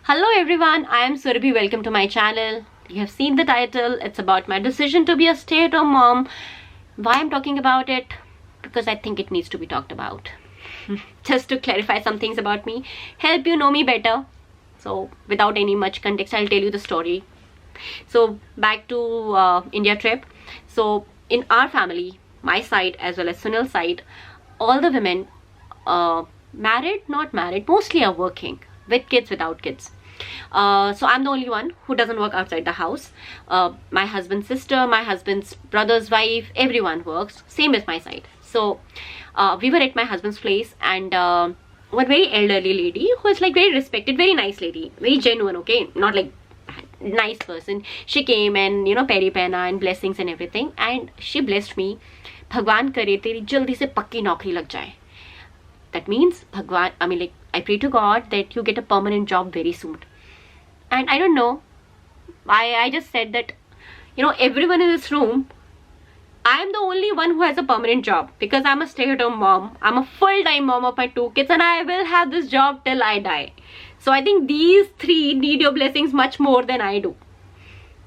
Hello everyone, I am Surabhi. Welcome to my channel. You have seen the title. It's about my decision to be a stay-at-home mom. Why I'm talking about it? Because I think it needs to be talked about. Just to clarify some things about me, help you know me better. So without any much context, I'll tell you the story. So back to India trip. So in our family, my side as well as Sunil's side, all the women, married, not married, mostly are working, with kids, without kids. So I'm the only one who doesn't work outside the house. My husband's sister, my husband's brother's wife, everyone works, same as my side. So we were at my husband's place, and one very elderly lady who is like very respected, very nice lady, very genuine, okay, not like nice person. She came and peri pehna and blessings and everything, and she blessed me. Bhagwan kare teri jaldi se pakki naukri lag jaye. That means Bhagwan, I pray to God that you get a permanent job very soon. And I don't know, I just said that, everyone in this room, I am the only one who has a permanent job because I'm a stay-at-home mom. I'm a full-time mom of my 2 kids, and I will have this job till I die. So I think these 3 need your blessings much more than I do.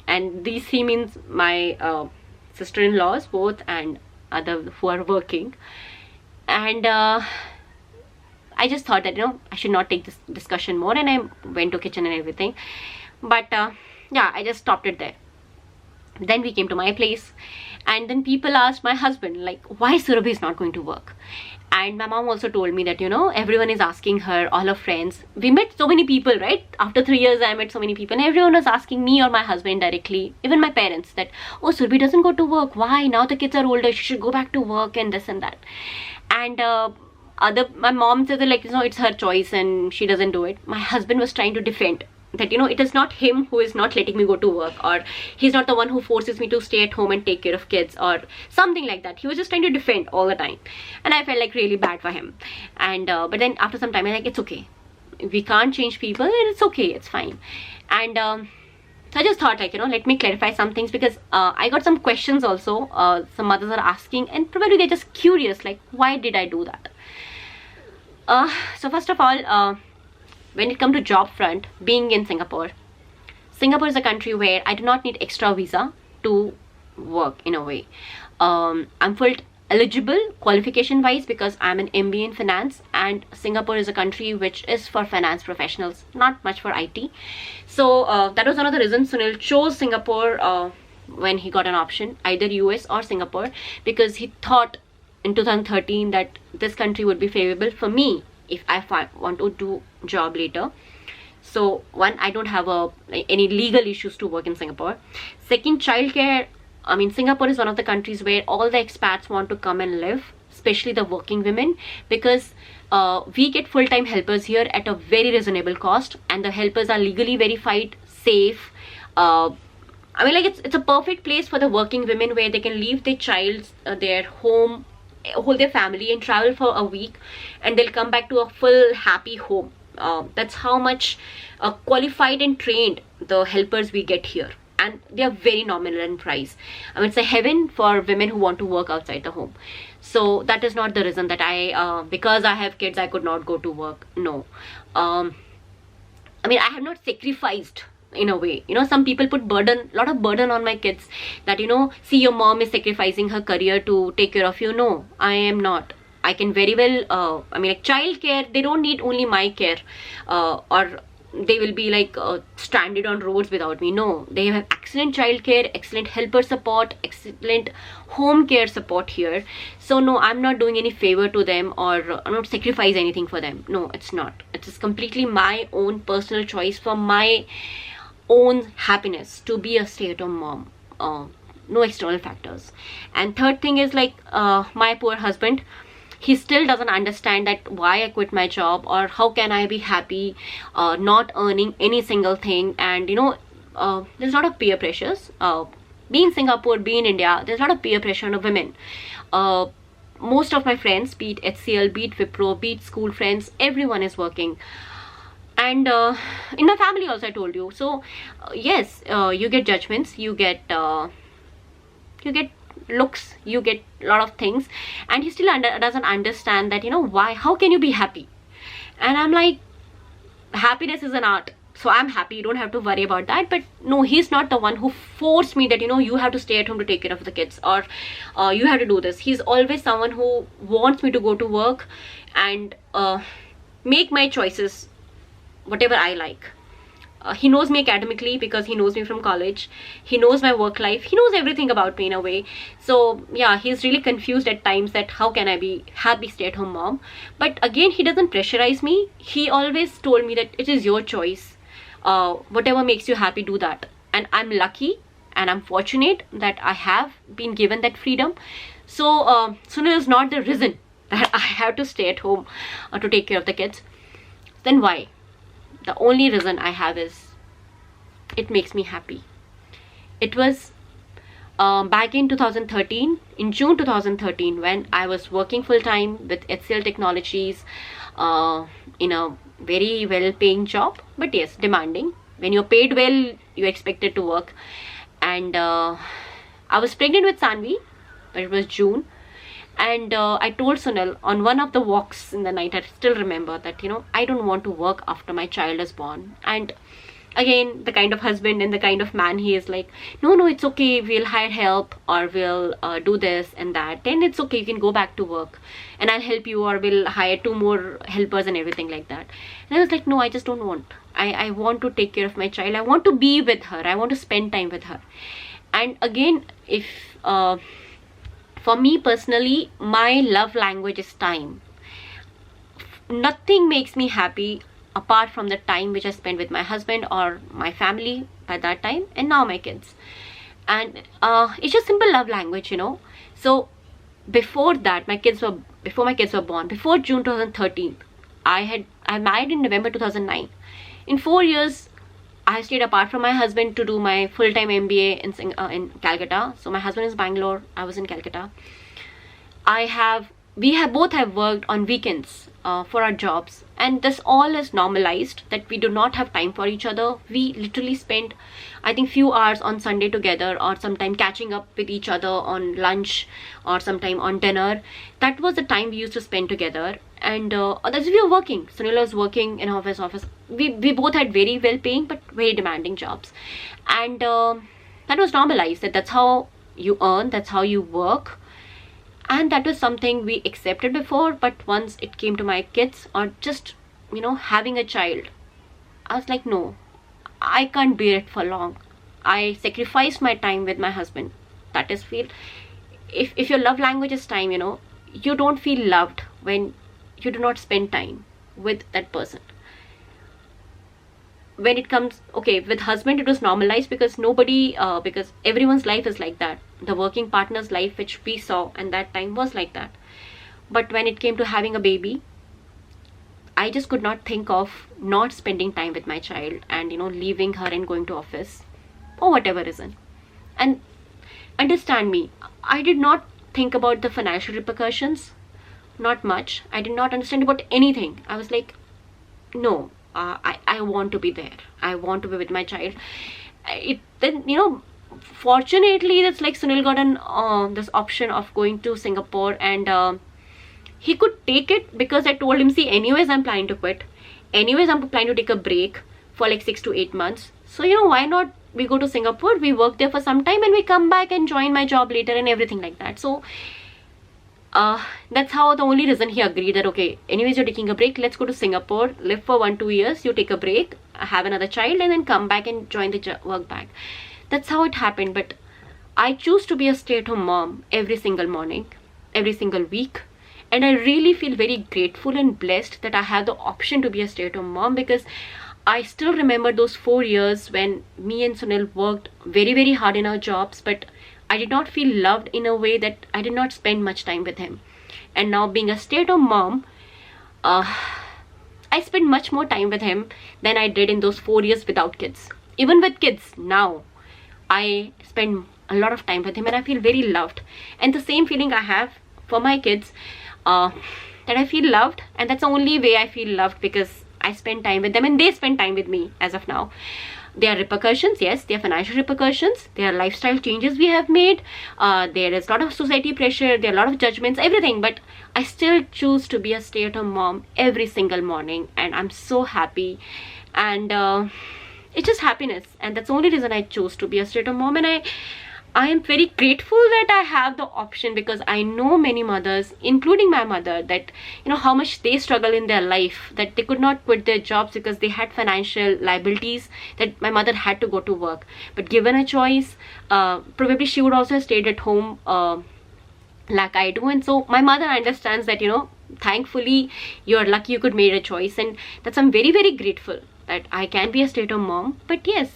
And these 3 means my sister-in-laws both, and other who are working. And I just thought that I should not take this discussion more, and I went to kitchen and everything. But yeah, I just stopped it there. Then we came to my place, and then people asked my husband, like, why Surabhi is not going to work. And my mom also told me that everyone is asking her, all her friends. We met so many people, right? After 3 years I met so many people, and everyone was asking me or my husband directly, even my parents, that oh, Surabhi doesn't go to work, why? Now the kids are older, she should go back to work, and this and that. And my mom said that, like, it's her choice and she doesn't do it. My husband was trying to defend that it is not him who is not letting me go to work, or he's not the one who forces me to stay at home and take care of kids, or something like that. He was just trying to defend all the time, and I felt like really bad for him. And but then after some time I'm like, it's okay, we can't change people, and it's okay, it's fine. And so I just thought, like, let me clarify some things, because I got some questions also. Some mothers are asking, and probably they're just curious, like, why did I do that? So first of all, when it comes to job front, being in Singapore is a country where I do not need extra visa to work in a way. I'm full eligible qualification wise because I'm an MBA in finance, and Singapore is a country which is for finance professionals, not much for IT. So that was one of the reasons Sunil chose Singapore when he got an option, either US or Singapore, because he thought in 2013 that this country would be favorable for me if I want to do job later. So one, I don't have any legal issues to work in Singapore. Second, childcare. Singapore is one of the countries where all the expats want to come and live, especially the working women, because we get full-time helpers here at a very reasonable cost, and the helpers are legally verified, safe. It's a perfect place for the working women, where they can leave their child, their home, hold their family, and travel for a week, and they'll come back to a full happy home. That's how much qualified and trained the helpers we get here, and they are very nominal in price. It's a heaven for women who want to work outside the home. So that is not the reason that I because I have kids I could not go to work. No, I have not sacrificed in a way. Some people put lot of burden on my kids, that see, your mom is sacrificing her career to take care of you. No, I am not. I can very well like child care, they don't need only my care, or they will be like stranded on roads without me. No, they have excellent child care, excellent helper support, excellent home care support here. So no, I'm not doing any favor to them, or I'm not sacrificing anything for them. No, it's not. It's just completely my own personal choice for my own happiness to be a stay-at-home mom. No external factors. And third thing is, like, my poor husband, he still doesn't understand that why I quit my job, or how can I be happy not earning any single thing. And there's a lot of peer pressures. Be in Singapore, be in India, there's a lot of peer pressure on women. Most of my friends, be it HCL, be it Wipro, be it school friends, everyone is working. And in my family also, I told you. So yes, you get judgments, you get looks, you get a lot of things, and he still doesn't understand that why, how can you be happy? And I'm like, happiness is an art. So I'm happy, you don't have to worry about that. But no, he's not the one who forced me that, you know, you have to stay at home to take care of the kids, or you have to do this. He's always someone who wants me to go to work and make my choices, whatever I like. He knows me academically because he knows me from college. He knows my work life. He knows everything about me in a way. So yeah, he's really confused at times that how can I be happy stay-at-home mom. But again, he doesn't pressurize me. He always told me that it is your choice. Whatever makes you happy, do that. And I'm lucky and I'm fortunate that I have been given that freedom. So Sunil is not the reason that I have to stay at home to take care of the kids. Then why? The only reason I have is it makes me happy. It was back in 2013, in June 2013, when I was working full-time with HCL Technologies in a very well-paying job, but yes, demanding. When you're paid well, you're expected to work. And I was pregnant with Sanvi, but it was June. And I told Sunil on one of the walks in the night, I still remember that, you know, I don't want to work after my child is born. And again, the kind of husband and the kind of man he is, like, no, it's okay, we'll hire help, or we'll do this and that, then it's okay, you can go back to work and I'll help you, or we'll hire 2 more helpers and everything like that. And I was like, no, I just don't want. I want to take care of my child. I want to be with her. I want to spend time with her. And again, if for me personally, my love language is time. Nothing makes me happy apart from the time which I spend with my husband or my family by that time, and now my kids. And it's just simple love language, you know. So before that, before my kids were born, before June 2013, I married in November 2009. In 4 years, I stayed apart from my husband to do my full-time MBA in Calcutta. So my husband is Bangalore, I was in Calcutta. We both have worked on weekends for our jobs, and this all is normalized that we do not have time for each other. We literally spend, I think, few hours on Sunday together, or sometime catching up with each other on lunch, or sometime on dinner. That was the time we used to spend together. And that's we were working. Sunil was working in office. We both had very well paying but very demanding jobs, and that was normalized. That's how you earn, that's how you work. And that was something we accepted before. But once it came to my kids, or just, you know, having a child, I was like, no, I can't bear it for long. I sacrificed my time with my husband. That is feel, if your love language is time, you know, you don't feel loved when you do not spend time with that person. When it comes, okay, with husband it was normalized because because everyone's life is like that. The working partner's life which we saw and that time was like that. But when it came to having a baby, I just could not think of not spending time with my child and, you know, leaving her and going to office or whatever reason. And understand me, I did not think about the financial repercussions, not much. I did not understand about anything. I was like, no, I want to be there. I want to be with my child. Then, you know, fortunately, that's like Sunil got this option of going to Singapore, and he could take it because I told him, see, anyways, I'm planning to quit. Anyways, I'm planning to take a break for like 6 to 8 months. So, you know, why not we go to Singapore, we work there for some time, and we come back and join my job later and everything like that. So that's how the only reason he agreed that, okay, anyways, you're taking a break, let's go to Singapore, live for 1-2 years, you take a break, have another child, and then come back and join the work back. That's how it happened. But I choose to be a stay-at-home mom every single morning, every single week. And I really feel very grateful and blessed that I have the option to be a stay-at-home mom, because I still remember those 4 years when me and Sunil worked very, very hard in our jobs, but I did not feel loved in a way that I did not spend much time with him. And now being a stay-at-home mom, I spend much more time with him than I did in those 4 years without kids. Even with kids now, I spend a lot of time with him and I feel very loved. And the same feeling I have for my kids, that I feel loved, and that's the only way I feel loved, because I spend time with them and they spend time with me as of now. There are repercussions, yes, there are financial repercussions, there are lifestyle changes we have made, there is a lot of society pressure, there are a lot of judgments, everything, but I still choose to be a stay-at-home mom every single morning, and I'm so happy. and it's just happiness. And that's the only reason I chose to be a stay-at-home mom. And I am very grateful that I have the option, because I know many mothers, including my mother, that how much they struggle in their life, that they could not quit their jobs because they had financial liabilities, that my mother had to go to work. But given a choice, probably she would also have stayed at home like I do. And so my mother understands that, thankfully you're lucky you could make a choice, and that's, I'm very, very grateful that I can be a stay-at-home mom. But yes,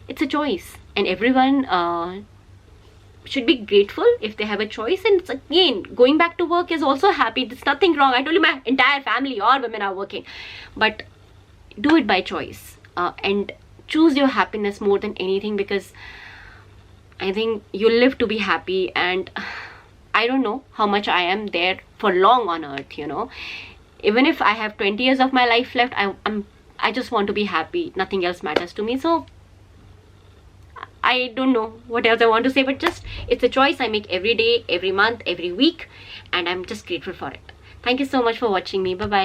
it's a choice, and everyone should be grateful if they have a choice. And it's, again, going back to work is also happy. There's nothing wrong. I told you my entire family or women are working, but do it by choice, and choose your happiness more than anything, because I think you live to be happy. And I don't know how much I am there for long on earth, even if I have 20 years of my life left, I just want to be happy. Nothing else matters to me. So I don't know what else I want to say, but just, it's a choice I make every day, every month, every week, and I'm just grateful for it. Thank you so much for watching me. Bye bye.